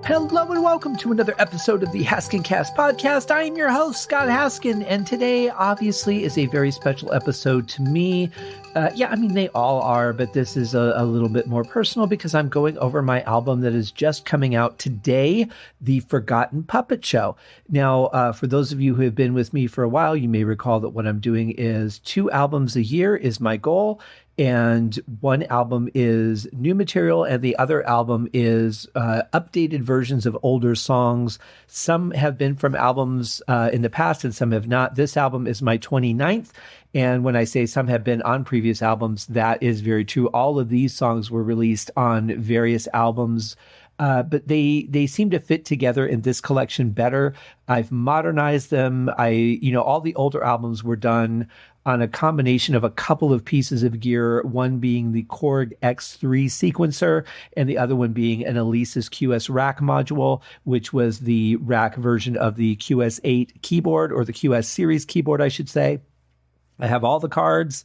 Hello and welcome to another episode of the Haskin Cast podcast. I am your host, Scott Haskin, and today obviously is a very special episode to me. They all are, but this is a little bit more personal because I'm going over my album that is just coming out today, The Forgotten Puppet Show. Now, for those of you who have been with me for a while, you may recall that what I'm doing is 2 albums a year is my goal. And one album is new material, and the other album is updated versions of older songs. Some have been from albums in the past, and some have not. This album is my 29th. And when I say some have been on previous albums, that is very true. All of these songs were released on various albums, but they seem to fit together in this collection better. I've modernized them. All the older albums were done on a combination of a couple of pieces of gear, one being the Korg X3 sequencer, and the other one being an Alesis QS rack module, which was the rack version of the QS8 keyboard, or the QS series keyboard, I should say. I have all the cards,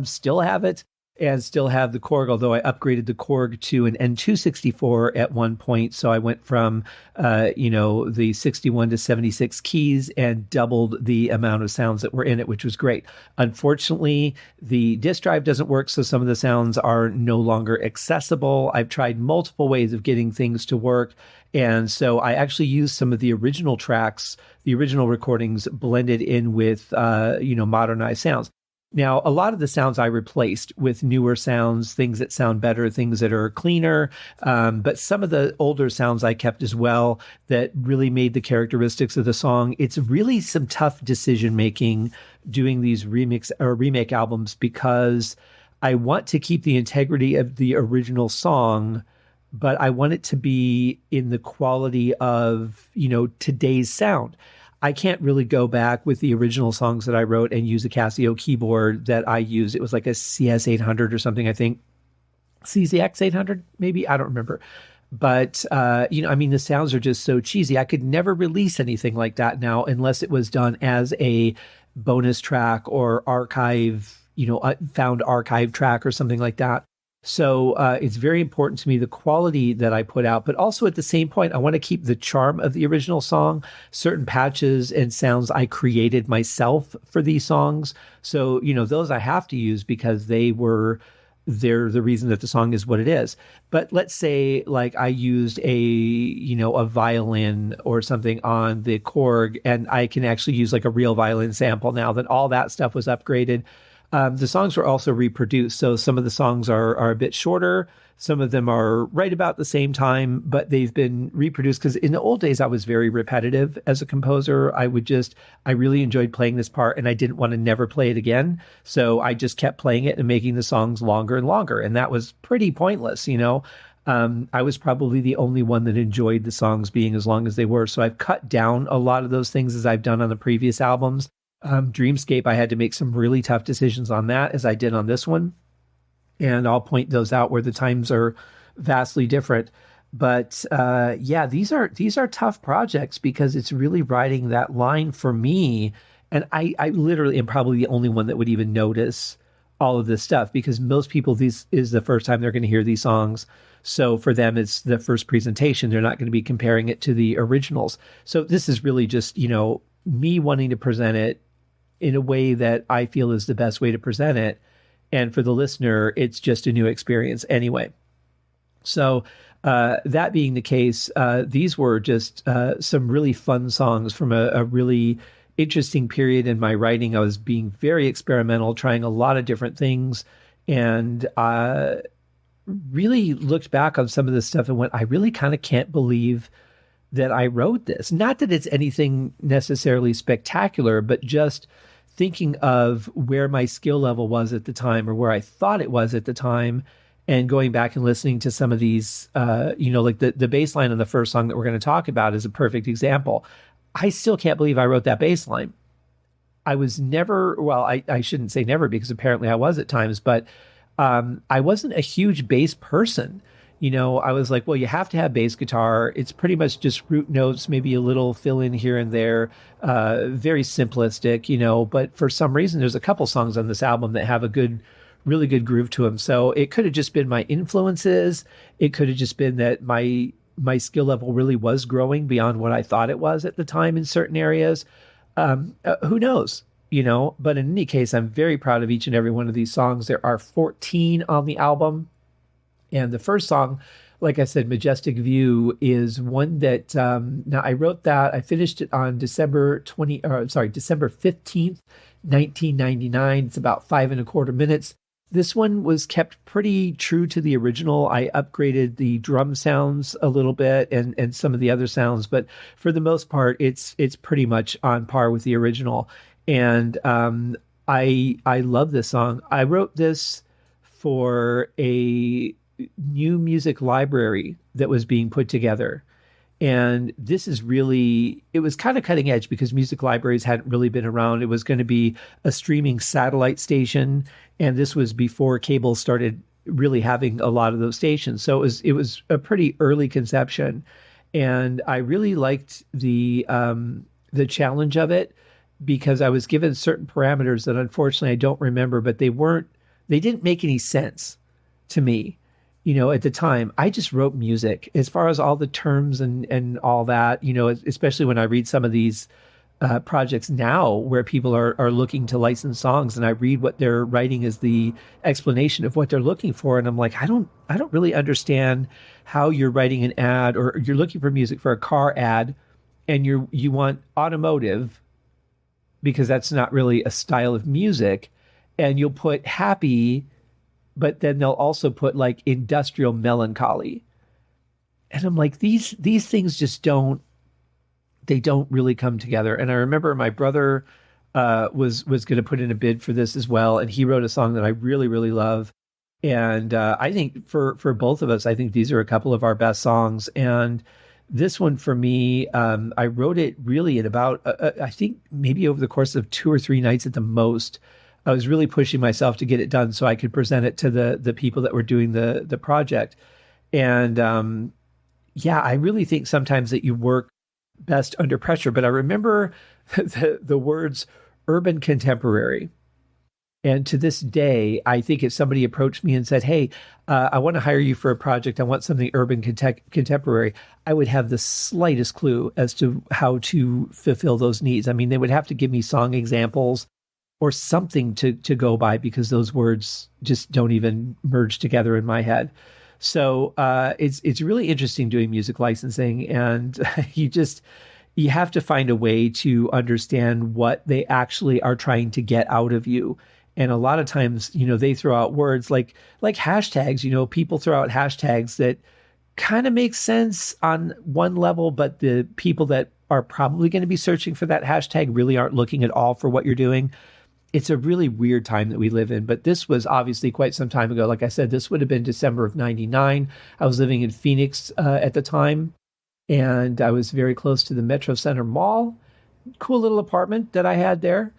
still have it, and still have the Korg, although I upgraded the Korg to an N264 at one point. So I went from, the 61 to 76 keys and doubled the amount of sounds that were in it, which was great. Unfortunately, the disk drive doesn't work, so some of the sounds are no longer accessible. I've tried multiple ways of getting things to work. And so I actually used some of the original tracks, the original recordings blended in with, modernized sounds. Now, a lot of the sounds I replaced with newer sounds, things that sound better, things that are cleaner. But some of the older sounds I kept as well that really made the characteristics of the song. It's really some tough decision making doing these remake albums, because I want to keep the integrity of the original song, but I want it to be in the quality of, today's sound. I can't really go back with the original songs that I wrote and use a Casio keyboard that I used. It was like a CS800 or something, I think. CZX800, maybe? I don't remember. But, the sounds are just so cheesy. I could never release anything like that now unless it was done as a bonus track or archive, found archive track or something like that. So it's very important to me, the quality that I put out, but also at the same point, I want to keep the charm of the original song, certain patches and sounds I created myself for these songs. So, those I have to use because they're the reason that the song is what it is. But let's say like I used a violin or something on the Korg, and I can actually use like a real violin sample now, that all that stuff was upgraded. The songs were also reproduced. So some of the songs are a bit shorter. Some of them are right about the same time, but they've been reproduced because in the old days, I was very repetitive as a composer. I really enjoyed playing this part, and I didn't want to never play it again. So I just kept playing it and making the songs longer and longer. And that was pretty pointless, I was probably the only one that enjoyed the songs being as long as they were. So I've cut down a lot of those things as I've done on the previous albums. Dreamscape, I had to make some really tough decisions on that, as I did on this one. And I'll point those out where the times are vastly different. But these are tough projects because it's really riding that line for me. And I literally am probably the only one that would even notice all of this stuff, because most people, this is the first time they're going to hear these songs. So for them, it's the first presentation. They're not going to be comparing it to the originals. So this is really just, me wanting to present it in a way that I feel is the best way to present it. And for the listener, it's just a new experience anyway. So that being the case, these were just some really fun songs from a really interesting period in my writing. I was being very experimental, trying a lot of different things, and really looked back on some of this stuff and went, I really kind of can't believe that I wrote this. Not that it's anything necessarily spectacular, but just thinking of where my skill level was at the time, or where I thought it was at the time, and going back and listening to some of these, like the bass line on the first song that we're going to talk about is a perfect example. I still can't believe I wrote that bass line. I was never, well, I shouldn't say never, because apparently I was at times, but I wasn't a huge bass person. I was like, well, you have to have bass guitar. It's pretty much just root notes, maybe a little fill in here and there, very simplistic, but for some reason, there's a couple songs on this album that have a really good groove to them. So it could have just been my influences. It could have just been that my my skill level really was growing beyond what I thought it was at the time in certain areas. Who knows? But in any case, I'm very proud of each and every one of these songs. There are 14 on the album. And the first song, like I said, Majestic View, is one that, now I wrote that, I finished it on December 15th, 1999. It's about 5.25 minutes. This one was kept pretty true to the original. I upgraded the drum sounds a little bit and some of the other sounds, but for the most part, it's pretty much on par with the original. And I love this song. I wrote this for a new music library that was being put together. And this is really, it was kind of cutting edge because music libraries hadn't really been around. It was going to be a streaming satellite station. And this was before cable started really having a lot of those stations. So it was a pretty early conception. And I really liked the challenge of it because I was given certain parameters that unfortunately I don't remember, but they didn't make any sense to me. At the time, I just wrote music as far as all the terms and all that, especially when I read some of these projects now where people are looking to license songs and I read what they're writing as the explanation of what they're looking for. And I'm like, I don't really understand how you're writing an ad or you're looking for music for a car ad and you want automotive because that's not really a style of music. And you'll put happy, but then they'll also put like industrial melancholy. And I'm like, these things just don't really come together. And I remember my brother was going to put in a bid for this as well. And he wrote a song that I really, really love. And I think for both of us, I think these are a couple of our best songs. And this one for me, I wrote it really in about, I think maybe over the course of 2 or 3 nights at the most. I was really pushing myself to get it done so I could present it to the people that were doing the project. And I really think sometimes that you work best under pressure. But I remember the words urban contemporary. And to this day, I think if somebody approached me and said, hey, I want to hire you for a project, I want something urban contemporary, I would have the slightest clue as to how to fulfill those needs. I mean, they would have to give me song examples or something to go by because those words just don't even merge together in my head. So it's really interesting doing music licensing, and you have to find a way to understand what they actually are trying to get out of you. And a lot of times, they throw out words like hashtags. People throw out hashtags that kind of make sense on one level, but the people that are probably going to be searching for that hashtag really aren't looking at all for what you're doing. It's a really weird time that we live in, but this was obviously quite some time ago. Like I said, this would have been December of 99. I was living in Phoenix at the time, and I was very close to the Metro Center Mall. Cool little apartment that I had there.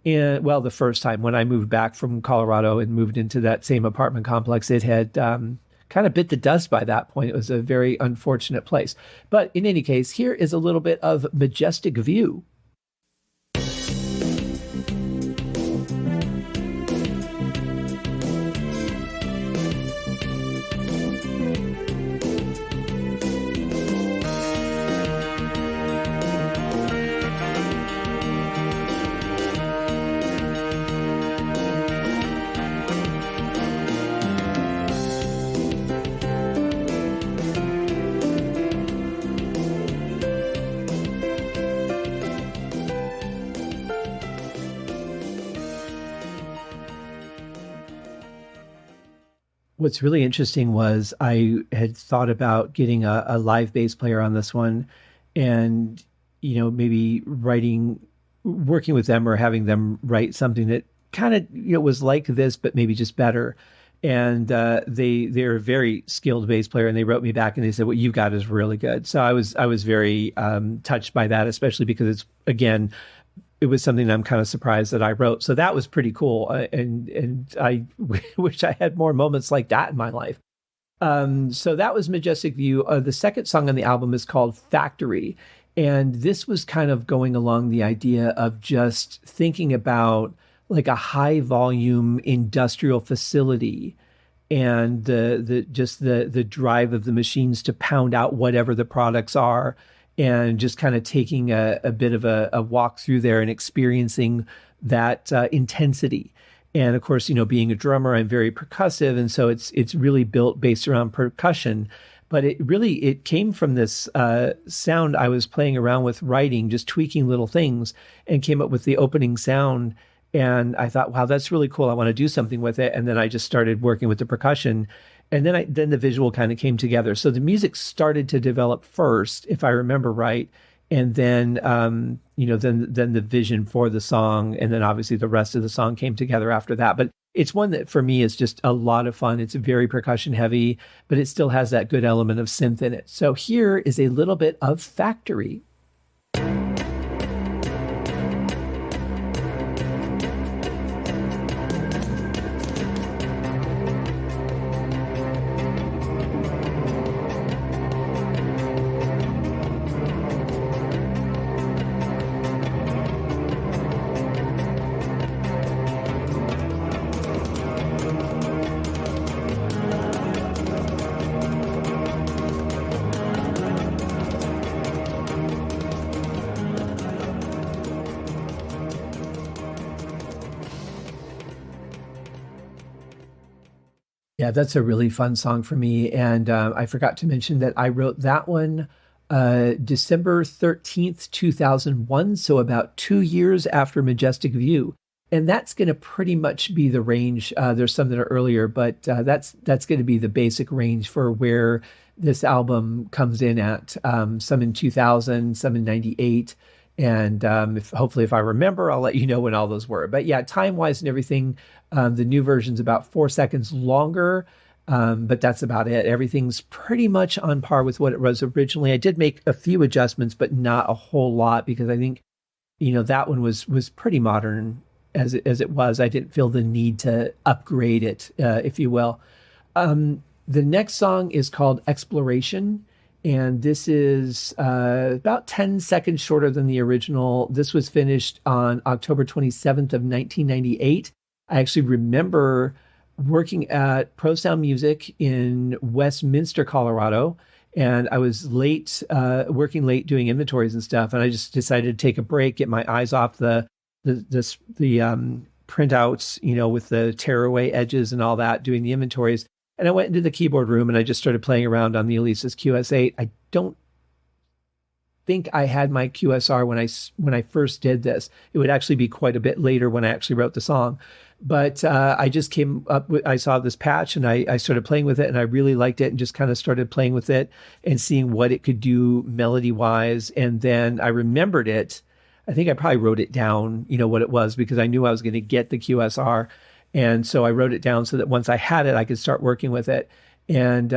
And well, the first time when I moved back from Colorado and moved into that same apartment complex, it had kind of bit the dust by that point. It was a very unfortunate place. But in any case, here is a little bit of Majestic View. What's really interesting was I had thought about getting a live bass player on this one and, maybe working with them or having them write something that kind of, was like this, but maybe just better. And they're a very skilled bass player, and they wrote me back and they said, what you've got is really good. So I was very touched by that, especially because it was something that I'm kind of surprised that I wrote. So that was pretty cool. And I wish I had more moments like that in my life. So that was Majestic View. The second song on the album is called Factory. And this was kind of going along the idea of just thinking about like a high volume industrial facility and the drive of the machines to pound out whatever the products are, and just kind of taking a bit of a walk through there and experiencing that intensity. And of course, being a drummer, I'm very percussive, and so it's really built based around percussion. But it came from this sound I was playing around with writing, just tweaking little things, and came up with the opening sound. And I thought, wow, that's really cool. I want to do something with it. And then I just started working with the percussion. And then the visual kind of came together. So the music started to develop first, if I remember right. And then, then the vision for the song. And then obviously the rest of the song came together after that. But it's one that for me is just a lot of fun. It's very percussion heavy, but it still has that good element of synth in it. So here is a little bit of Factory. Yeah, that's a really fun song for me. And I forgot to mention that I wrote that one December 13th, 2001. So about 2 years after Majestic View. And that's going to pretty much be the range. There's some that are earlier, but that's going to be the basic range for where this album comes in at. Some in 2000, some in 98. And hopefully, if I remember, I'll let you know when all those were. But yeah, time-wise and everything, the new version's about 4 seconds longer, but that's about it. Everything's pretty much on par with what it was originally. I did make a few adjustments, but not a whole lot, because I think, that one was pretty modern as it was. I didn't feel the need to upgrade it, if you will. The next song is called Exploration. And this is about 10 seconds shorter than the original. This was finished on October 27th of 1998. I actually remember working at Pro Sound Music in Westminster, Colorado, and I was working late doing inventories and stuff. And I just decided to take a break, get my eyes off the printouts, with the tearaway edges and all that, doing the inventories. And I went into the keyboard room and I just started playing around on the Alesis QS8. I don't think I had my QSR when I first did this. It would actually be quite a bit later when I actually wrote the song. But I just came up with, I saw this patch and I started playing with it, and I really liked it and just kind of started playing with it and seeing what it could do melody wise. And then I remembered it. I think I probably wrote it down, what it was, because I knew I was going to get the QSR. And so I wrote it down so that once I had it, I could start working with it. And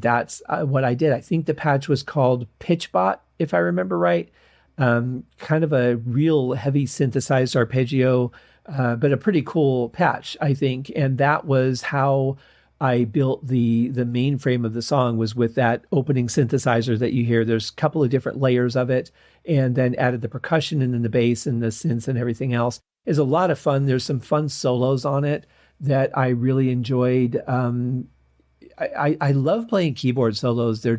that's what I did. I think the patch was called Pitchbot, if I remember right. Kind of a real heavy synthesized arpeggio, but a pretty cool patch, I think. And that was how I built the mainframe of the song, was with that opening synthesizer that you hear. There's a couple of different layers of it, and then added the percussion and then the bass and the synths and everything else. Is a lot of fun. There's some fun solos on it that I really enjoyed. I love playing keyboard solos. They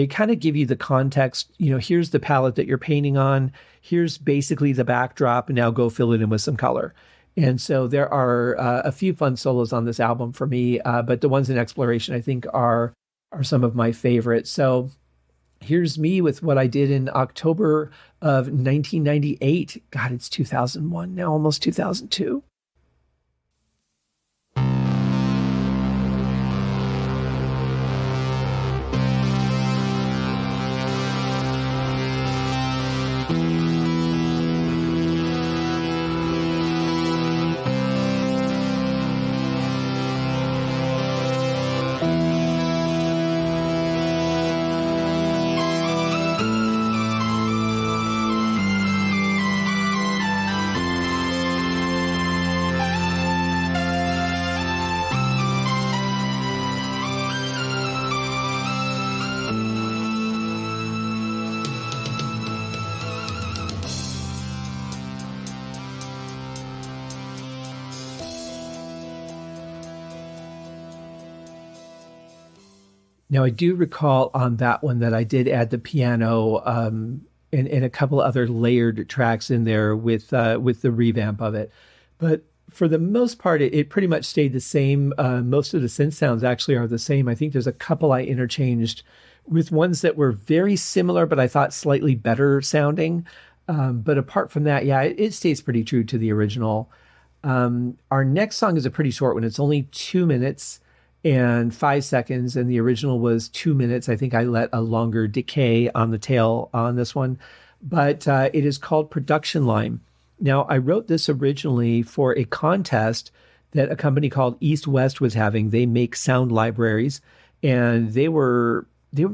kind of give you the context. Here's the palette that you're painting on. Here's basically the backdrop, and now go fill it in with some color. And so there are a few fun solos on this album for me, but the ones in Exploration I think are some of my favorites. So here's me with what I did in October of 1998. God, it's 2001 now, almost 2002. Now, I do recall on that one that I did add the piano and a couple other layered tracks in there with the revamp of it. But for the most part, it pretty much stayed the same. Most of the synth sounds actually are the same. I think there's a couple I interchanged with ones that were very similar, but I thought slightly better sounding. But apart from that, yeah, it stays pretty true to the original. Our next song is a pretty short one. It's only 2 minutes and 5 seconds, and the original was 2 minutes. I think I let a longer decay on the tail on this one, but it is called Production Line. Now, I wrote this originally for a contest that a company called East West was having. They make sound libraries, and they were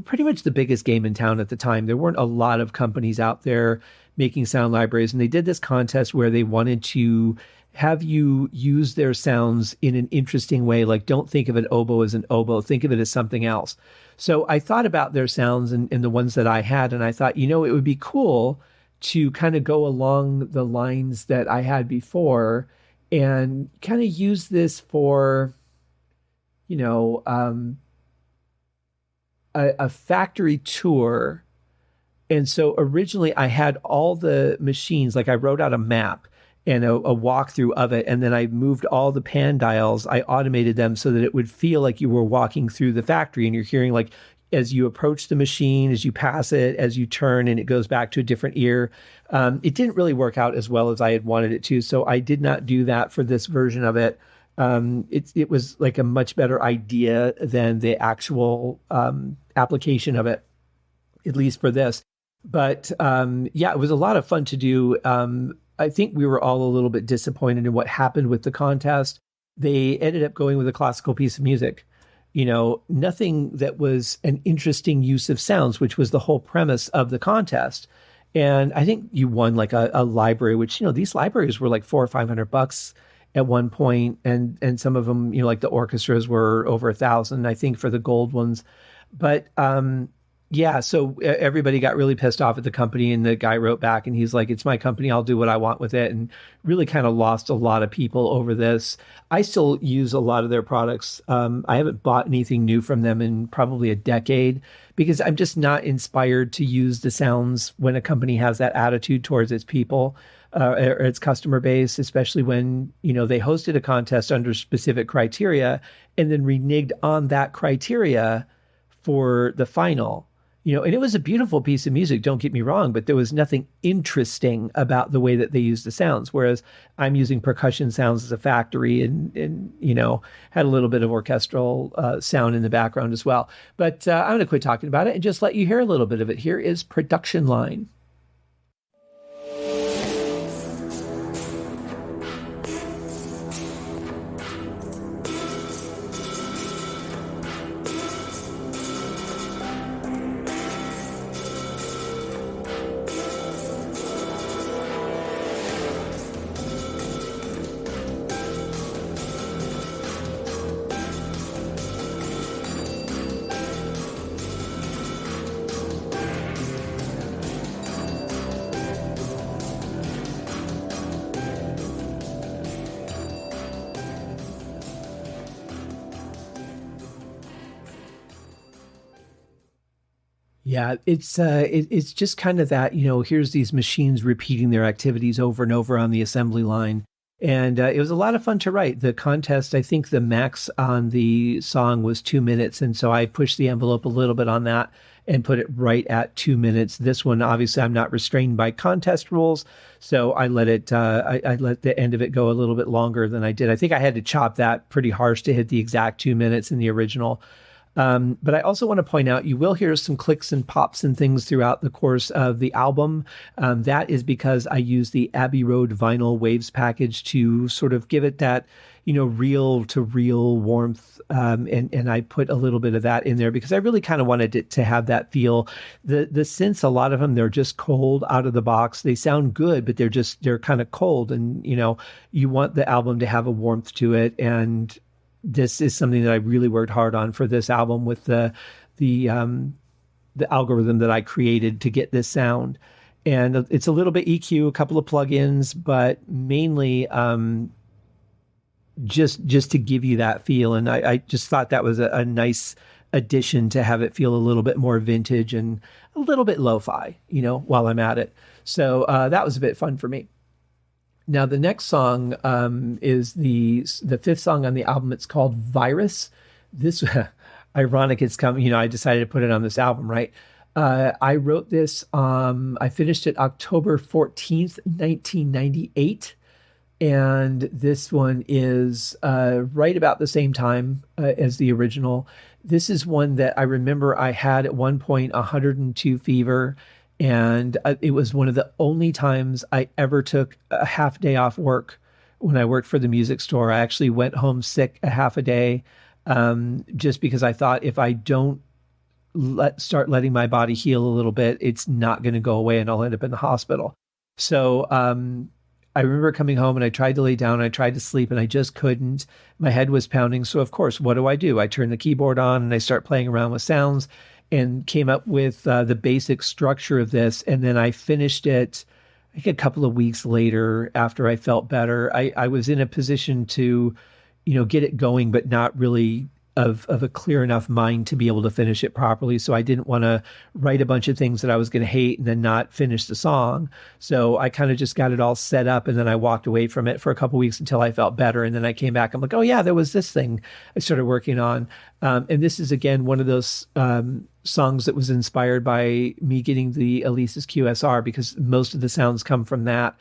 pretty much the biggest game in town at the time. There weren't a lot of companies out there making sound libraries, and they did this contest where they wanted to have you use their sounds in an interesting way. Like, don't think of an oboe as an oboe, think of it as something else. So I thought about their sounds and the ones that I had, and I thought, it would be cool to kind of go along the lines that I had before and kind of use this for, a factory tour. And so originally I had all the machines, like I wrote out a map and a walkthrough of it. And then I moved all the pan dials. I automated them so that it would feel like you were walking through the factory and you're hearing, like, as you approach the machine, as you pass it, as you turn, and it goes back to a different ear. It didn't really work out as well as I had wanted it to. So I did not do that for this version of it. It was like a much better idea than the actual application of it, at least for this. But yeah, it was a lot of fun to do. I think we were all a little bit disappointed in what happened with the contest. They ended up going with a classical piece of music. Nothing that was an interesting use of sounds, which was the whole premise of the contest. And I think you won like a library, which, these libraries were like $400 or $500 at one point. And some of them, like the orchestras were over $1,000, I think, for the gold ones. But yeah, so everybody got really pissed off at the company, and the guy wrote back and he's like, it's my company, I'll do what I want with it, and really kind of lost a lot of people over this. I still use a lot of their products. I haven't bought anything new from them in probably a decade because I'm just not inspired to use the sounds when a company has that attitude towards its people or its customer base, especially when, they hosted a contest under specific criteria and then reneged on that criteria for the final. And it was a beautiful piece of music, don't get me wrong, but there was nothing interesting about the way that they used the sounds. Whereas I'm using percussion sounds as a factory and had a little bit of orchestral sound in the background as well. But I'm going to quit talking about it and just let you hear a little bit of it. Here is Production Line. Yeah, it's just kind of that, here's these machines repeating their activities over and over on the assembly line. And it was a lot of fun to write. The contest, I think the max on the song was 2 minutes. And so I pushed the envelope a little bit on that and put it right at 2 minutes. This one, obviously, I'm not restrained by contest rules. So I let it, I let the end of it go a little bit longer than I did. I think I had to chop that pretty harsh to hit the exact 2 minutes in the original. But I also want to point out, you will hear some clicks and pops and things throughout the course of the album. That is because I use the Abbey Road vinyl waves package to sort of give it that, reel to reel warmth. And I put a little bit of that in there because I really kind of wanted it to have that feel. The synths, a lot of them, they're just cold out of the box. They sound good, but they're kind of cold. And, you want the album to have a warmth to it. And this is something that I really worked hard on for this album with the algorithm that I created to get this sound. And it's a little bit EQ, a couple of plugins, but mainly just to give you that feel. And I just thought that was a nice addition to have it feel a little bit more vintage and a little bit lo-fi, while I'm at it. So that was a bit fun for me. Now, the next song is the fifth song on the album. It's called Virus. This, ironic, it's coming, I decided to put it on this album, right? I wrote this, I finished it October 14th, 1998. And this one is right about the same time as the original. This is one that I remember I had at one point 102 fever. And it was one of the only times I ever took a half day off work when I worked for the music store. I actually went home sick a half a day just because I thought if I don't start letting my body heal a little bit, it's not going to go away and I'll end up in the hospital. So I remember coming home and I tried to lay down, I tried to sleep and I just couldn't. My head was pounding. So of course, what do? I turn the keyboard on and I start playing around with sounds and came up with the basic structure of this. And then I finished it, I think a couple of weeks later after I felt better. I was in a position to, get it going, but not really of a clear enough mind to be able to finish it properly. So I didn't want to write a bunch of things that I was going to hate and then not finish the song. So I kind of just got it all set up and then I walked away from it for a couple of weeks until I felt better. And then I came back. I'm like, oh yeah, there was this thing I started working on. And this is again, one of those songs that was inspired by me getting the Alesis QSR because most of the sounds come from that.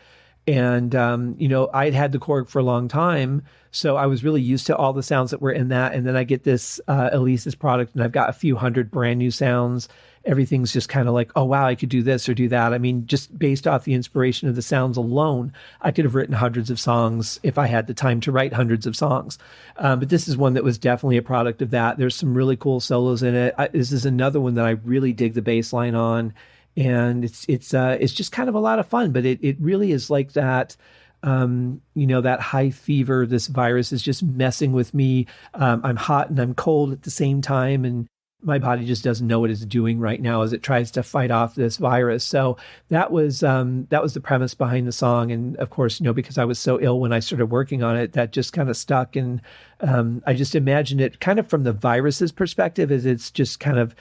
And, I'd had the Korg for a long time, so I was really used to all the sounds that were in that. And then I get this Alesis product and I've got a few hundred brand new sounds. Everything's just kind of like, oh, wow, I could do this or do that. I mean, just based off the inspiration of the sounds alone, I could have written hundreds of songs if I had the time to write hundreds of songs. But this is one that was definitely a product of that. There's some really cool solos in it. This is another one that I really dig the bass line on. And it's just kind of a lot of fun, but it really is like that, that high fever, this virus is just messing with me. I'm hot and I'm cold at the same time. And my body just doesn't know what it's doing right now as it tries to fight off this virus. So that was the premise behind the song. And of course, because I was so ill when I started working on it, that just kind of stuck. And I just imagined it kind of from the virus's perspective as it's just kind of,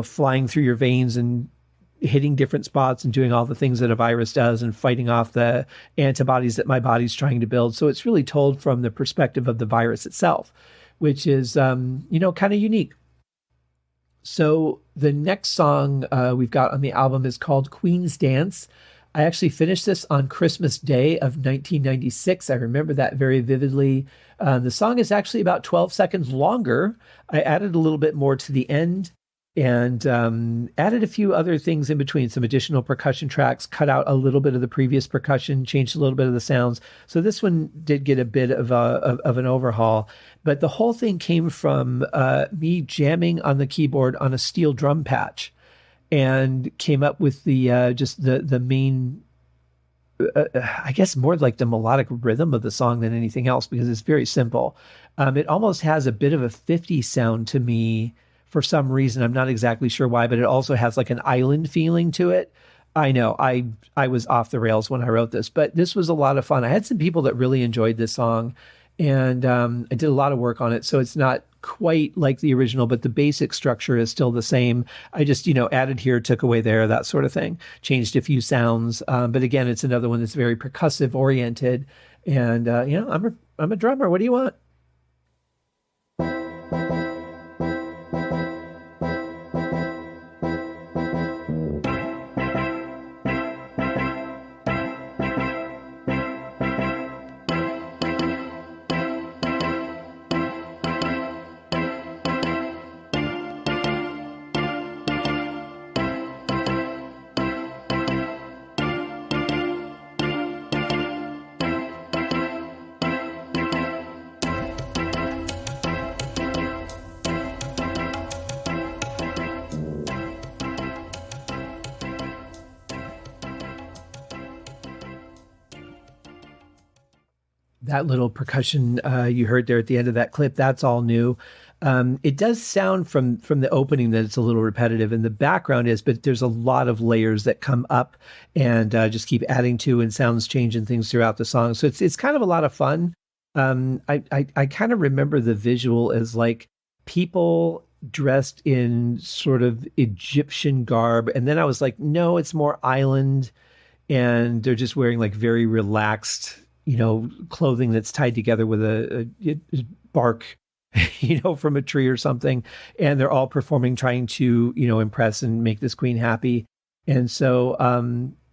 flying through your veins and hitting different spots and doing all the things that a virus does and fighting off the antibodies that my body's trying to build. So it's really told from the perspective of the virus itself, which is, kind of unique. So the next song we've got on the album is called Queen's Dance. I actually finished this on Christmas Day of 1996. I remember that very vividly. The song is actually about 12 seconds longer. I added a little bit more to the end and added a few other things in between, some additional percussion tracks, cut out a little bit of the previous percussion, changed a little bit of the sounds. So this one did get a bit of an overhaul, but the whole thing came from me jamming on the keyboard on a steel drum patch and came up with the just the main, I guess more like the melodic rhythm of the song than anything else, because it's very simple. It almost has a bit of a 50s sound to me, for some reason. I'm not exactly sure why, but it also has like an island feeling to it. I know I was off the rails when I wrote this, but this was a lot of fun. I had some people that really enjoyed this song, and I did a lot of work on it. So it's not quite like the original, but the basic structure is still the same. I just, added here, took away there, that sort of thing, changed a few sounds. But again, it's another one that's very percussive oriented. And, I'm a drummer. What do you want? That little percussion you heard there at the end of that clip, that's all new. It does sound from the opening that it's a little repetitive, and the background is, but there's a lot of layers that come up and just keep adding to, and sounds changing things throughout the song. So it's kind of a lot of fun. I kind of remember the visual as like people dressed in sort of Egyptian garb. And then I was like, no, it's more island. And they're just wearing like very relaxed, clothing that's tied together with a bark, from a tree or something. And they're all performing, trying to, impress and make this queen happy. And so,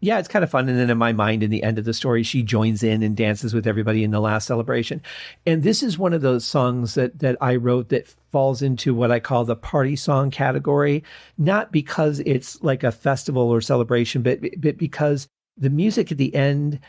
yeah, it's kind of fun. And then in my mind, in the end of the story, she joins in and dances with everybody in the last celebration. And this is one of those songs that I wrote that falls into what I call the party song category, not because it's like a festival or celebration, but because the music at the end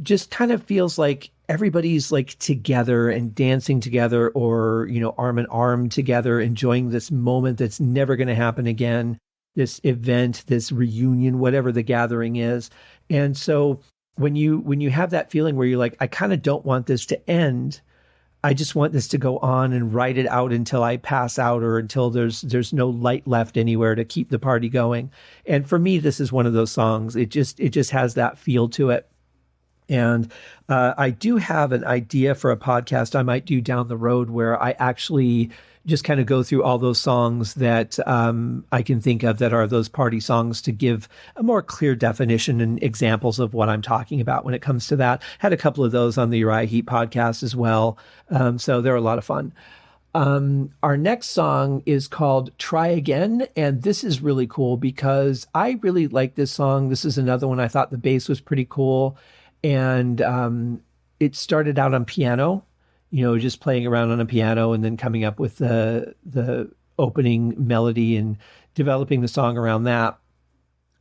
just kind of feels like everybody's like together and dancing together, or, arm in arm together, enjoying this moment that's never going to happen again. This event, this reunion, whatever the gathering is. And so when you have that feeling where you're like, I kind of don't want this to end. I just want this to go on and ride it out until I pass out, or until there's no light left anywhere to keep the party going. And for me, this is one of those songs. It just has that feel to it. And I do have an idea for a podcast I might do down the road where I actually just kind of go through all those songs that I can think of that are those party songs, to give a more clear definition and examples of what I'm talking about when it comes to that. Had a couple of those on the Uriah Heep podcast as well. So they're a lot of fun. Our next song is called Try Again. And this is really cool because I really like this song. This is another one I thought the bass was pretty cool. And it started out on piano, just playing around on a piano and then coming up with the opening melody and developing the song around that.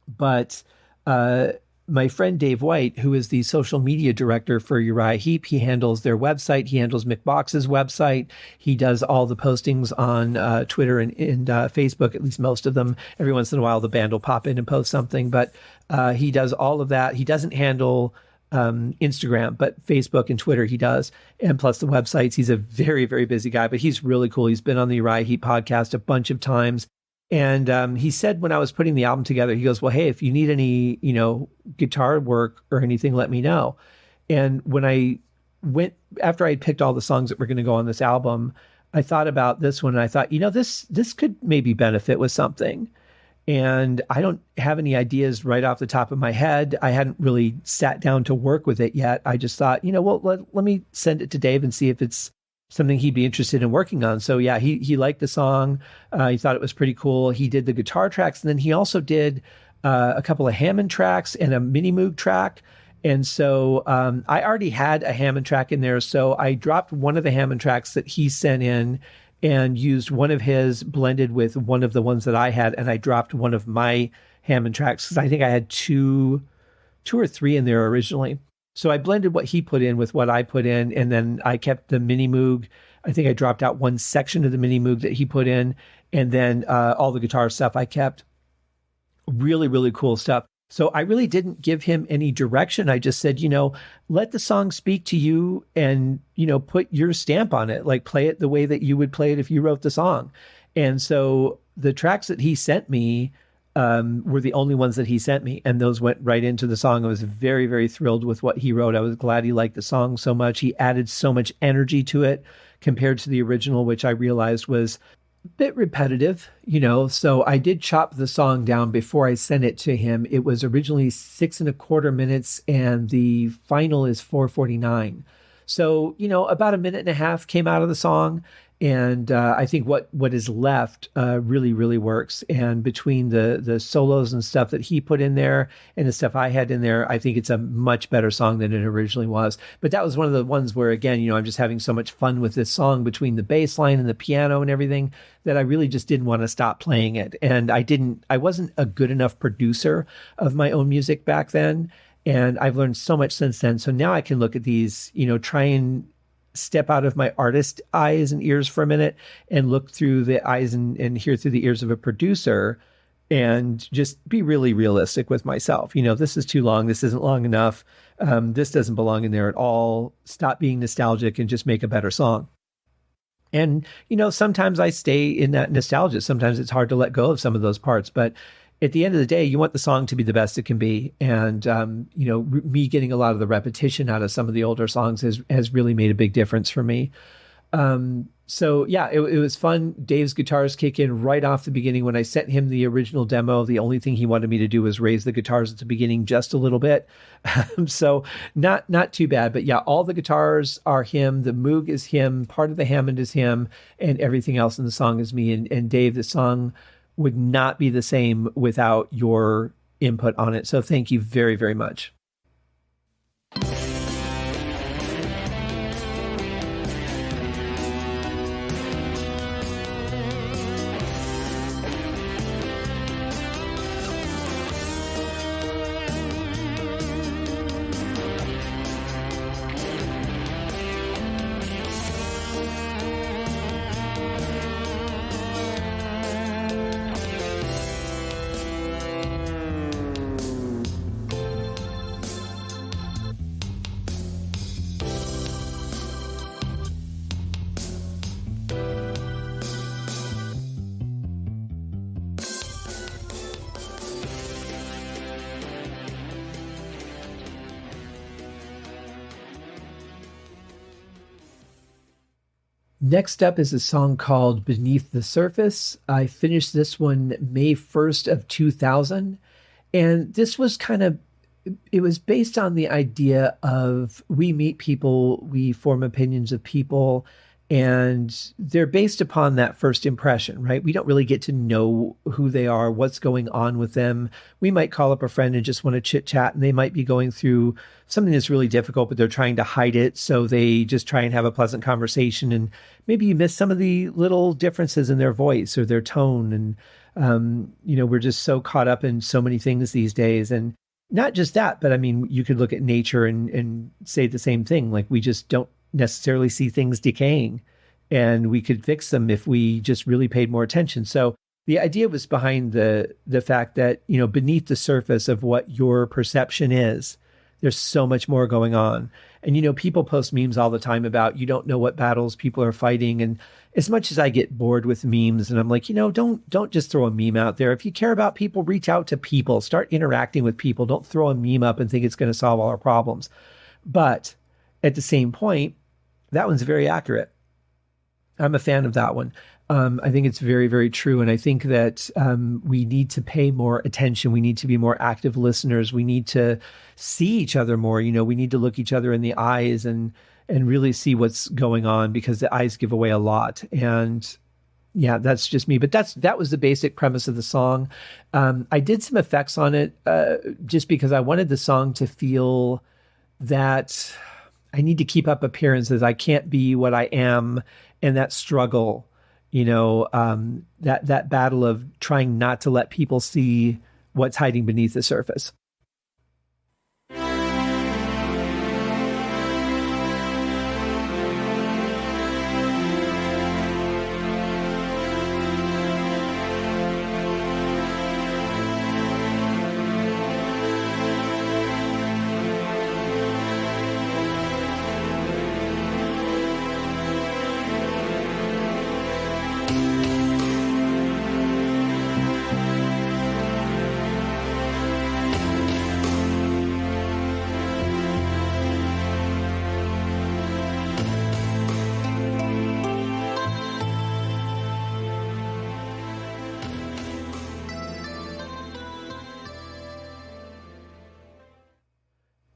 But my friend Dave White, who is the social media director for Uriah Heep, he handles their website. He handles McBox's website. He does all the postings on Twitter and Facebook, at least most of them. Every once in a while, the band will pop in and post something. But he does all of that. He doesn't handle Instagram, but Facebook and Twitter he does, and plus the websites. He's a very, very busy guy, but he's really cool. He's been on the Uriah Heep podcast a bunch of times. And he said when I was putting the album together, he goes, well, hey, if you need any, guitar work or anything, let me know. And when I went, after I had picked all the songs that were going to go on this album, I thought about this one and I thought, this could maybe benefit with something. And I don't have any ideas right off the top of my head. I hadn't really sat down to work with it yet. I just thought, let me send it to Dave and see if it's something he'd be interested in working on. So yeah, he liked the song. He thought it was pretty cool. He did the guitar tracks, and then he also did a couple of Hammond tracks and a mini Moog track. And so I already had a Hammond track in there. So I dropped one of the Hammond tracks that he sent in and used one of his blended with one of the ones that I had. And I dropped one of my Hammond tracks because I think I had two or three in there originally. So I blended what he put in with what I put in. And then I kept the mini Moog. I think I dropped out one section of the mini Moog that he put in. And then all the guitar stuff I kept. Really, really cool stuff. So I really didn't give him any direction. I just said, let the song speak to you and, put your stamp on it, like play it the way that you would play it if you wrote the song. And so the tracks that he sent me were the only ones that he sent me. And those went right into the song. I was very, very thrilled with what he wrote. I was glad he liked the song so much. He added so much energy to it compared to the original, which I realized was bit repetitive, so I did chop the song down before I sent it to him. It was originally 6.25 minutes and the final is 4:49. So, about a minute and a half came out of the song. And I think what is left really, really works. And between the solos and stuff that he put in there and the stuff I had in there, I think it's a much better song than it originally was. But that was one of the ones where, again, I'm just having so much fun with this song between the bass line and the piano and everything that I really just didn't want to stop playing it. And I wasn't a good enough producer of my own music back then. And I've learned so much since then. So now I can look at these, try and step out of my artist eyes and ears for a minute and look through the eyes and hear through the ears of a producer and just be really realistic with myself. This is too long. This isn't long enough. This doesn't belong in there at all. Stop being nostalgic and just make a better song. And, sometimes I stay in that nostalgia. Sometimes it's hard to let go of some of those parts, but at the end of the day, you want the song to be the best it can be. And, me getting a lot of the repetition out of some of the older songs has really made a big difference for me. So yeah, it was fun. Dave's guitars kick in right off the beginning. When I sent him the original demo, the only thing he wanted me to do was raise the guitars at the beginning just a little bit. So not too bad. But yeah, all the guitars are him. The Moog is him. Part of the Hammond is him, and everything else in the song is me. And Dave, the song would not be the same without your input on it. So thank you very, very much. Next up is a song called Beneath the Surface. I finished this one May 1st of 2000. And this was it was based on the idea of we meet people, we form opinions of people, and they're based upon that first impression, right? We don't really get to know who they are, what's going on with them. We might call up a friend and just want to chit chat, and they might be going through something that's really difficult, but they're trying to hide it. So they just try and have a pleasant conversation. And maybe you miss some of the little differences in their voice or their tone. And, we're just so caught up in so many things these days. And not just that, but I mean, you could look at nature and say the same thing. Like, we just don't necessarily see things decaying, and we could fix them if we just really paid more attention. So the idea was behind the fact that, beneath the surface of what your perception is, there's so much more going on. And, people post memes all the time about, you don't know what battles people are fighting. And as much as I get bored with memes, and I'm like, don't just throw a meme out there. If you care about people, reach out to people, start interacting with people. Don't throw a meme up and think it's going to solve all our problems. But at the same point, that one's very accurate. I'm a fan of that one. I think it's very, very true. And I think that we need to pay more attention. We need to be more active listeners. We need to see each other more. We need to look each other in the eyes and really see what's going on, because the eyes give away a lot. And yeah, that's just me. But that was the basic premise of the song. I did some effects on it just because I wanted the song to feel that I need to keep up appearances. I can't be what I am, and that struggle, that battle of trying not to let people see what's hiding beneath the surface.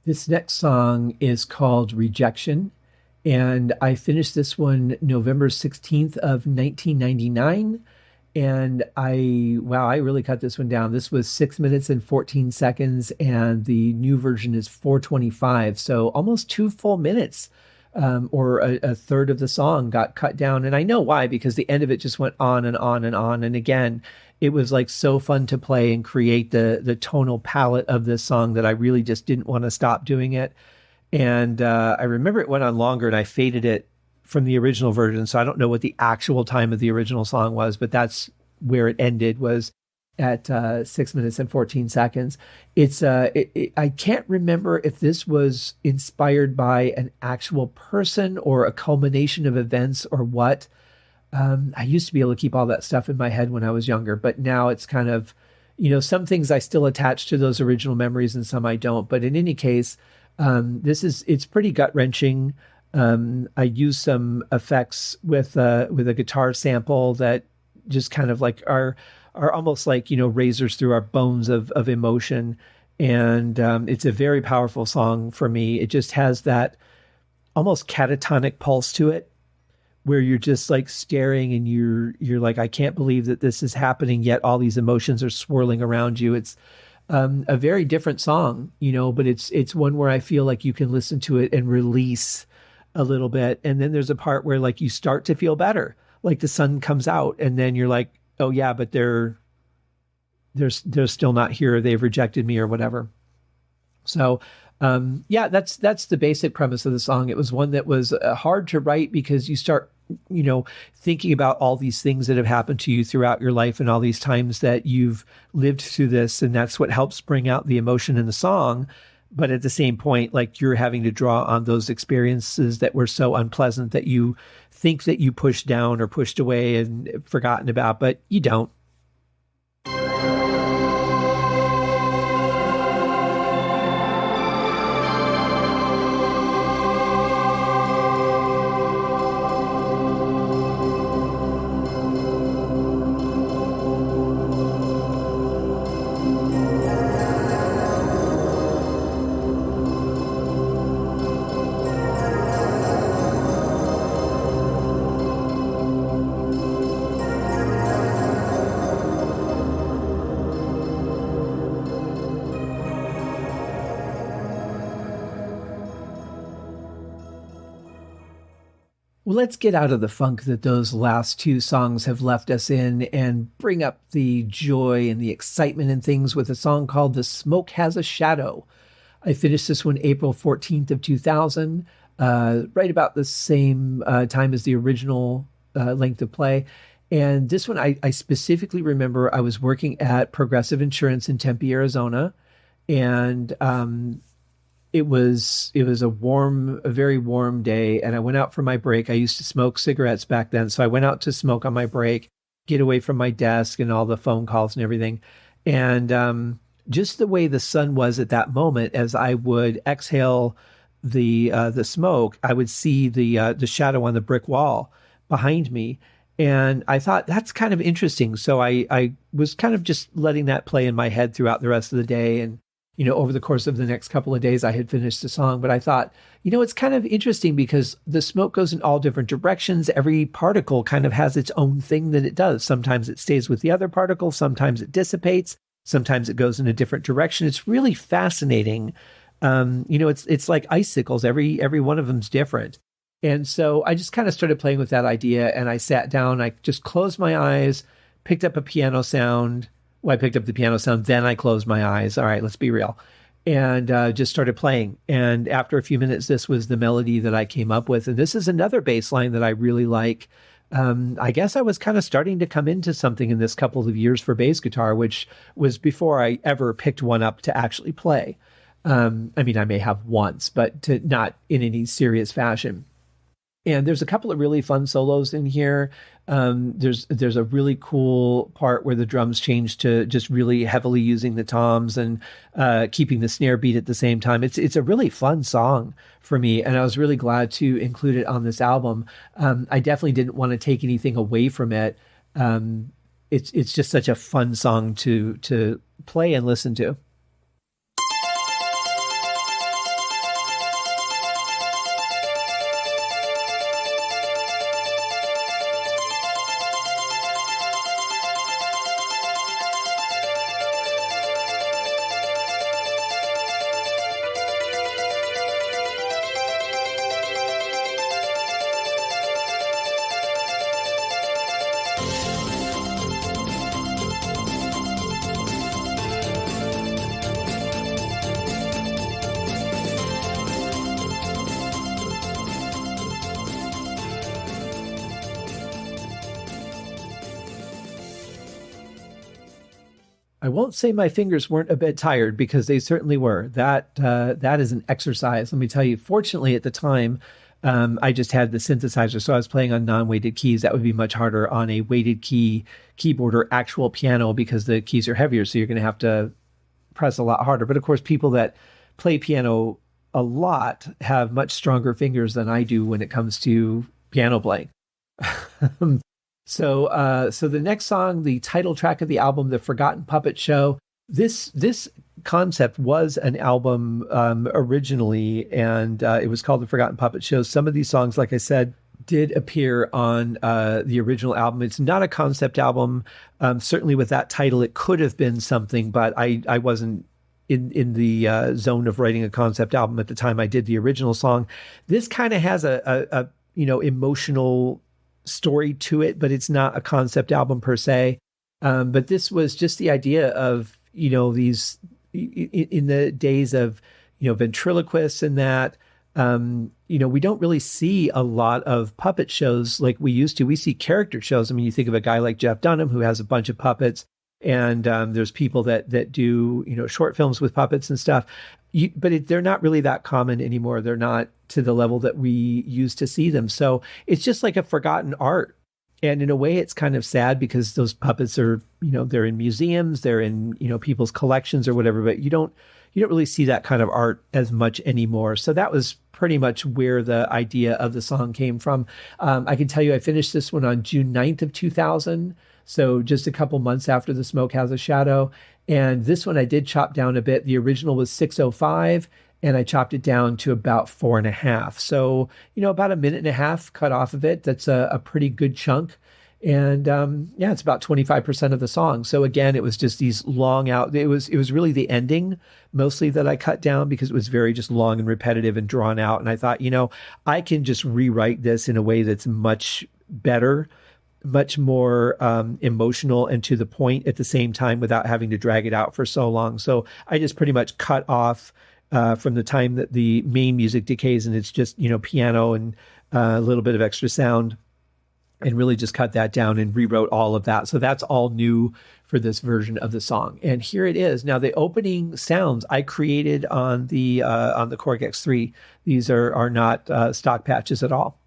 This next song is called Rejection, and I finished this one November 16th of 1999, and I really cut this one down. This was 6 minutes and 14 seconds, and the new version is 4:25, so almost 2 full minutes, or a third of the song got cut down. And I know why, because the end of it just went on and on and on, and again, it was like so fun to play and create the tonal palette of this song that I really just didn't want to stop doing it. And I remember it went on longer, and I faded it from the original version. So I don't know what the actual time of the original song was, but that's where it ended, was at 6 minutes and 14 seconds. It's I can't remember if this was inspired by an actual person or a culmination of events or what. I used to be able to keep all that stuff in my head when I was younger, but now it's kind of, some things I still attach to those original memories and some I don't. But in any case, it's pretty gut wrenching. I use some effects with a guitar sample that just kind of like are almost like, razors through our bones of emotion. And it's a very powerful song for me. It just has that almost catatonic pulse to it, where you're just like staring and you're like, I can't believe that this is happening, yet all these emotions are swirling around you. It's a very different song, but it's one where I feel like you can listen to it and release a little bit. And then there's a part where like you start to feel better, like the sun comes out, and then you're like, oh yeah, but they're still not here. They've rejected me or whatever. So yeah, that's the basic premise of the song. It was one that was hard to write because you start, thinking about all these things that have happened to you throughout your life and all these times that you've lived through this. And that's what helps bring out the emotion in the song. But at the same point, like, you're having to draw on those experiences that were so unpleasant that you think that you pushed down or pushed away and forgotten about, but you don't. Well, let's get out of the funk that those last two songs have left us in and bring up the joy and the excitement and things with a song called The Smoke Has a Shadow. I finished this one April 14th of 2000, right about the same time as the original length of play. And this one, I specifically remember I was working at Progressive Insurance in Tempe, Arizona, and it was a very warm day, and I went out for my break. I used to smoke cigarettes back then, so I went out to smoke on my break, get away from my desk and all the phone calls and everything. And just the way the sun was at that moment, as I would exhale the smoke, I would see the shadow on the brick wall behind me. And I thought, that's kind of interesting. So I was kind of just letting that play in my head throughout the rest of the day. And over the course of the next couple of days, I had finished the song, but I thought, it's kind of interesting because the smoke goes in all different directions. Every particle kind of has its own thing that it does. Sometimes it stays with the other particle. Sometimes it dissipates. Sometimes it goes in a different direction. It's really fascinating. It's like icicles. Every one of them's different. And so I just kind of started playing with that idea, and I sat down, I just closed my eyes, picked up a piano sound. Well, I picked up the piano sound, then I closed my eyes. All right, let's be real. And just started playing. And after a few minutes, this was the melody that I came up with. And this is another bass line that I really like. I guess I was kind of starting to come into something in this couple of years for bass guitar, which was before I ever picked one up to actually play. I may have once, but not in any serious fashion. And there's a couple of really fun solos in here. There's a really cool part where the drums change to just really heavily using the toms and keeping the snare beat at the same time. It's a really fun song for me, and I was really glad to include it on this album. I definitely didn't want to take anything away from it. It's just such a fun song to play and listen to. I won't say my fingers weren't a bit tired, because they certainly were. That is an exercise, let me tell you. Fortunately, at the time, I just had the synthesizer, so I was playing on non-weighted keys. That would be much harder on a weighted keyboard or actual piano, because the keys are heavier, so you're going to have to press a lot harder. But of course, people that play piano a lot have much stronger fingers than I do when it comes to piano playing. So the next song, the title track of the album, The Forgotten Puppet Show, this concept was an album originally, and it was called The Forgotten Puppet Show. Some of these songs, like I said, did appear on the original album. It's not a concept album. Certainly with that title, it could have been something, but I wasn't in the zone of writing a concept album at the time I did the original song. This kind of has a emotional story to it, but it's not a concept album per se. But this was just the idea of, these in the days of, ventriloquists and that, we don't really see a lot of puppet shows like we used to. We see character shows. I mean, you think of a guy like Jeff Dunham who has a bunch of puppets, and there's people that do, short films with puppets and stuff. But they're not really that common anymore. They're not to the level that we used to see them. So it's just like a forgotten art. And in a way, it's kind of sad because those puppets are, they're in museums, they're in, people's collections or whatever, but you don't really see that kind of art as much anymore. So that was pretty much where the idea of the song came from. I can tell you I finished this one on June 9th of 2000. So just a couple months after The Smoke Has a Shadow. And this one I did chop down a bit. The original was 6:05, and I chopped it down to about 4.5. So, about a minute and a half cut off of it. That's a pretty good chunk. And it's about 25% of the song. So again, it was just these long out. It was really the ending mostly that I cut down because it was very just long and repetitive and drawn out. And I thought, I can just rewrite this in a way that's much better, much more emotional and to the point at the same time without having to drag it out for so long. So I just pretty much cut off from the time that the main music decays and it's just, piano and a little bit of extra sound, and really just cut that down and rewrote all of that. So that's all new for this version of the song. And here it is. Now the opening sounds I created on the Korg X3. These are not stock patches at all.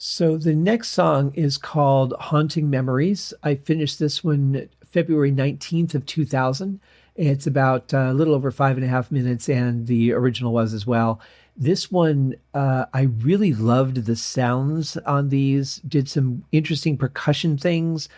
So the next song is called Haunting Memories. I finished this one February 19th of 2000. It's about a little over 5.5 minutes, and the original was as well. This one, I really loved the sounds on these, did some interesting percussion things,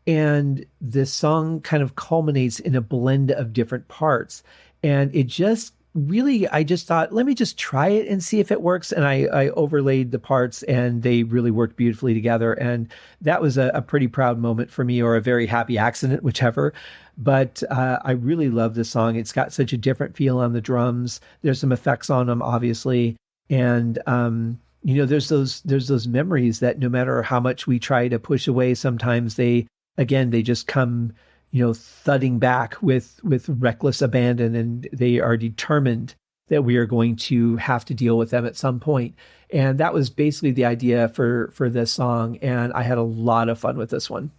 and this song kind of culminates in a blend of different parts. And it just really, I just thought, let me just try it and see if it works. And I overlaid the parts and they really worked beautifully together. And that was a pretty proud moment for me, or a very happy accident, whichever. But I really love this song. It's got such a different feel on the drums. There's some effects on them, obviously. And, there's those memories that no matter how much we try to push away, sometimes they just come thudding back with reckless abandon, and they are determined that we are going to have to deal with them at some point. And that was basically the idea for this song. And I had a lot of fun with this one.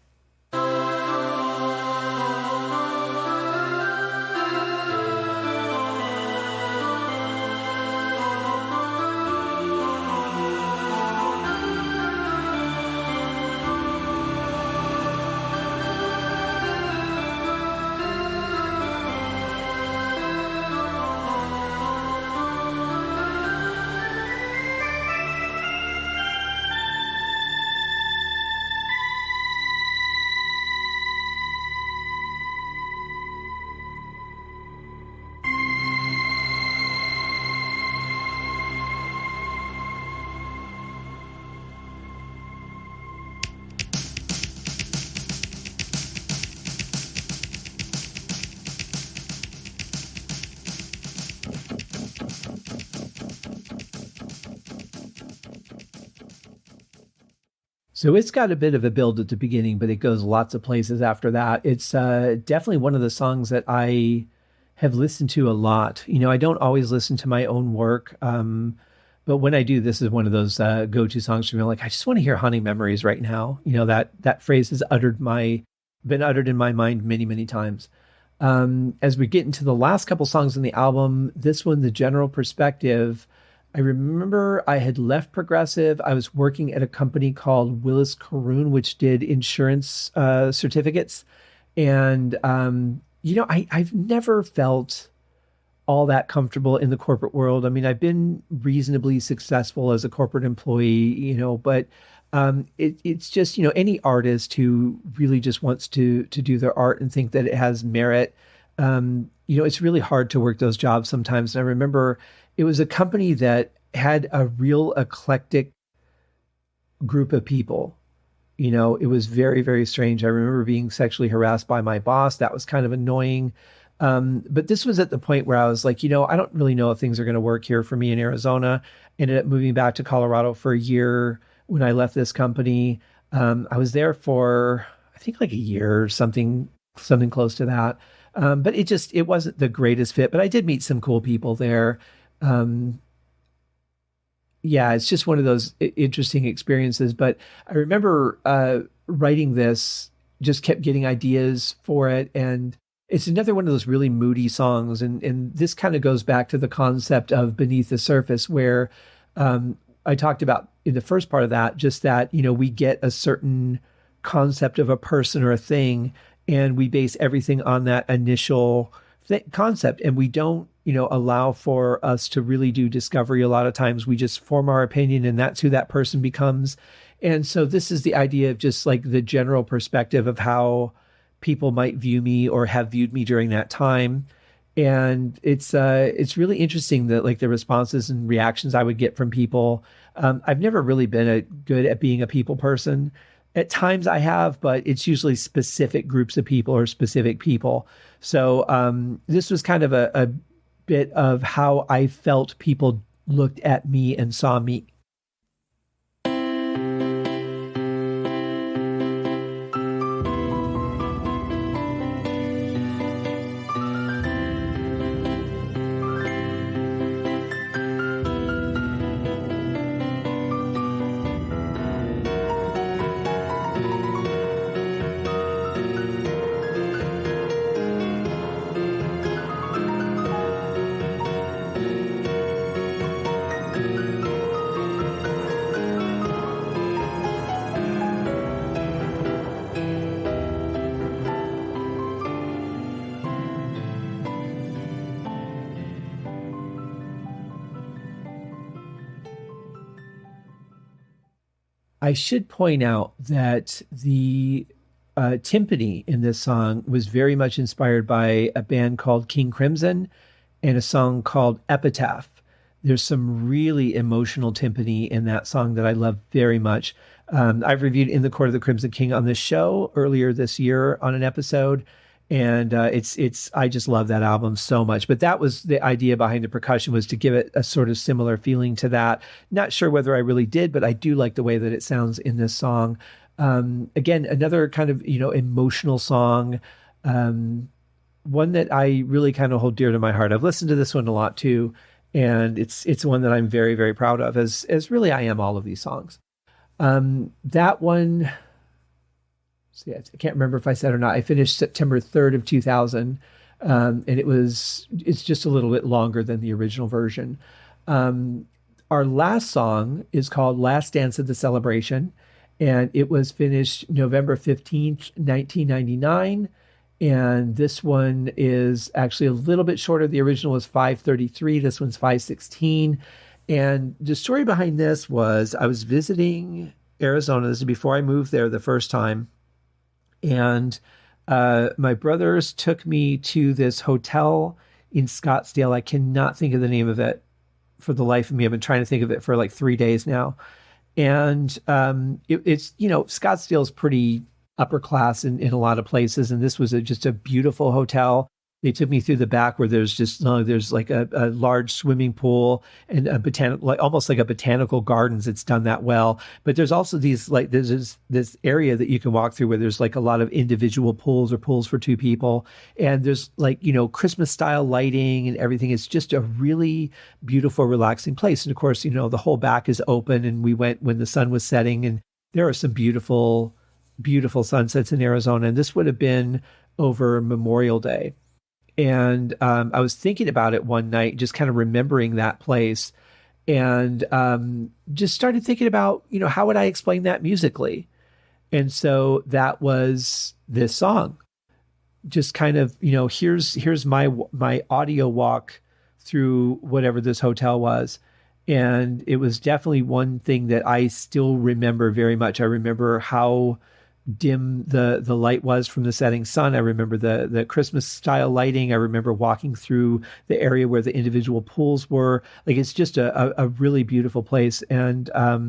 So it's got a bit of a build at the beginning, but it goes lots of places after that. It's definitely one of the songs that I have listened to a lot. I don't always listen to my own work, but when I do, this is one of those go-to songs for me. Like, I just want to hear "Haunting Memories" right now. That phrase has been uttered in my mind many, many times. As we get into the last couple songs on the album, this one, "The General Perspective." I remember I had left Progressive. I was working at a company called Willis Caroon, which did insurance certificates. And, I've never felt all that comfortable in the corporate world. I mean, I've been reasonably successful as a corporate employee, but it's just, any artist who really just wants to do their art and think that it has merit. It's really hard to work those jobs sometimes. And I remember it was a company that had a real eclectic group of people. It was very, very strange. I remember being sexually harassed by my boss. That was kind of annoying. But this was at the point where I was like, I don't really know if things are going to work here for me in Arizona. Ended up moving back to Colorado for a year when I left this company. I was there for, I think, like a year or something close to that. But it wasn't the greatest fit, but I did meet some cool people there. It's just one of those interesting experiences. But I remember writing this, just kept getting ideas for it. And it's another one of those really moody songs. And this kind of goes back to the concept of Beneath the Surface, where I talked about in the first part of that, just that, we get a certain concept of a person or a thing, and we base everything on that initial concept. And we don't, allow for us to really do discovery. A lot of times we just form our opinion and that's who that person becomes. And so this is the idea of just like the general perspective of how people might view me or have viewed me during that time. And it's really interesting that like the responses and reactions I would get from people. I've never really been good at being a people person. At times I have, but it's usually specific groups of people or specific people. So this was kind of a bit of how I felt people looked at me and saw me. I should point out that the timpani in this song was very much inspired by a band called King Crimson and a song called Epitaph. There's some really emotional timpani in that song that I love very much. I've reviewed In the Court of the Crimson King on this show earlier this year on an episode. And I just love that album so much. But that was the idea behind the percussion, was to give it a sort of similar feeling to that. Not sure whether I really did, but I do like the way that it sounds in this song. Again, another kind of, emotional song. One that I really kind of hold dear to my heart. I've listened to this one a lot too. And it's one that I'm very, very proud of, as really I am all of these songs. That one... So yeah, I can't remember if I said or not. I finished September 3rd of 2000, and it's just a little bit longer than the original version. Our last song is called Last Dance of the Celebration, and it was finished November 15th, 1999. And this one is actually a little bit shorter. The original was 5:33. This one's 5:16. And the story behind this was I was visiting Arizona. This is before I moved there the first time. And my brothers took me to this hotel in Scottsdale. I cannot think of the name of it for the life of me. I've been trying to think of it for like 3 days now. And it's, Scottsdale's pretty upper class in a lot of places. And this was just a beautiful hotel. They took me through the back where there's just there's like a large swimming pool and a botanical, like almost like a botanical gardens. It's done that well, but there's also these like there's this area that you can walk through where there's like a lot of individual pools or pools for two people, and there's like Christmas style lighting and everything. It's just a really beautiful, relaxing place. And of course, the whole back is open, and we went when the sun was setting, and there are some beautiful, beautiful sunsets in Arizona. And this would have been over Memorial Day. And I was thinking about it one night, just kind of remembering that place, and just started thinking about, how would I explain that musically? And so that was this song. Just kind of, here's my audio walk through whatever this hotel was. And it was definitely one thing that I still remember very much. I remember how dim the light was from the setting sun. I remember the Christmas style lighting. I remember walking through the area where the individual pools were. Like, it's just a really beautiful place. And I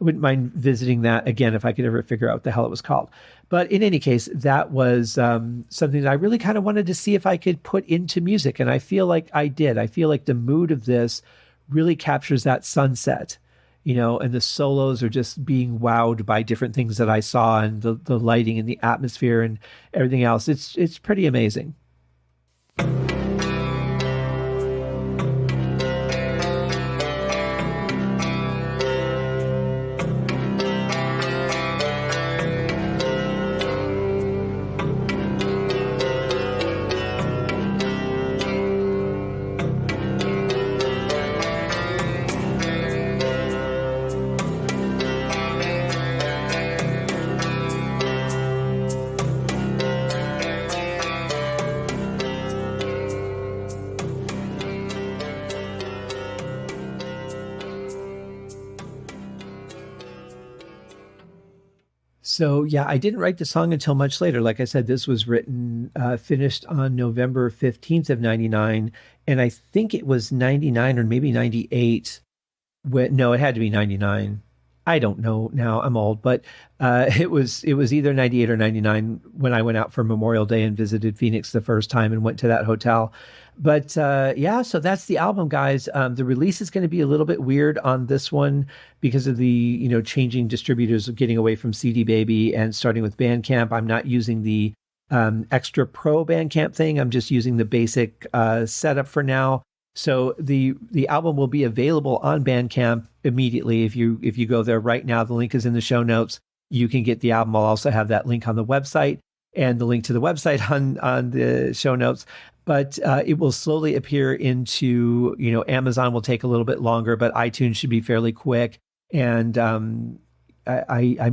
wouldn't mind visiting that again if I could ever figure out what the hell it was called. But in any case, that was something that I really kind of wanted to see if I could put into music. And I feel like I did. I feel like the mood of this really captures that sunset. And the solos are just being wowed by different things that I saw, and the lighting and the atmosphere and everything else. It's pretty amazing. So yeah, I didn't write the song until much later. Like I said, this was written, finished on November 15th of 99. And I think it was 99 or maybe 98. No, it had to be 99. I don't know now. I'm old, but it was either 98 or 99 when I went out for Memorial Day and visited Phoenix the first time and went to that hotel. But yeah, so that's the album, guys. The release is going to be a little bit weird on this one because of the changing distributors, of getting away from CD Baby and starting with Bandcamp. I'm not using the extra pro Bandcamp thing. I'm just using the basic setup for now. So the album will be available on Bandcamp immediately. If you go there right now, the link is in the show notes. You can get the album. I'll also have that link on the website and the link to the website on the show notes. But it will slowly appear into, Amazon will take a little bit longer, but iTunes should be fairly quick. And I'm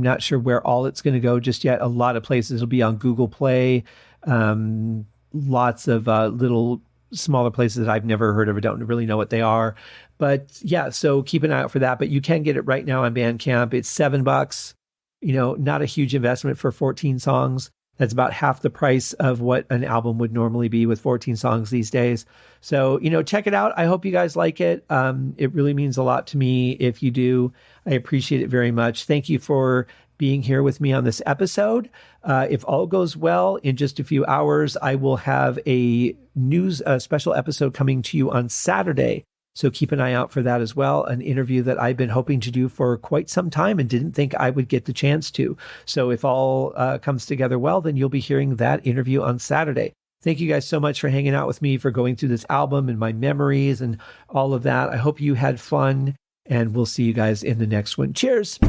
not sure where all it's going to go just yet. A lot of places will be on Google Play. Lots of little smaller places that I've never heard of or don't really know what they are. But yeah, so keep an eye out for that. But you can get it right now on Bandcamp. It's $7. Not a huge investment for 14 songs. That's about half the price of what an album would normally be with 14 songs these days. So, check it out. I hope you guys like it. It really means a lot to me if you do. I appreciate it very much. Thank you for being here with me on this episode. If all goes well, in just a few hours, I will have a news special episode coming to you on Saturday. So keep an eye out for that as well. An interview that I've been hoping to do for quite some time and didn't think I would get the chance to. So if all comes together well, then you'll be hearing that interview on Saturday. Thank you guys so much for hanging out with me, for going through this album and my memories and all of that. I hope you had fun, and we'll see you guys in the next one. Cheers.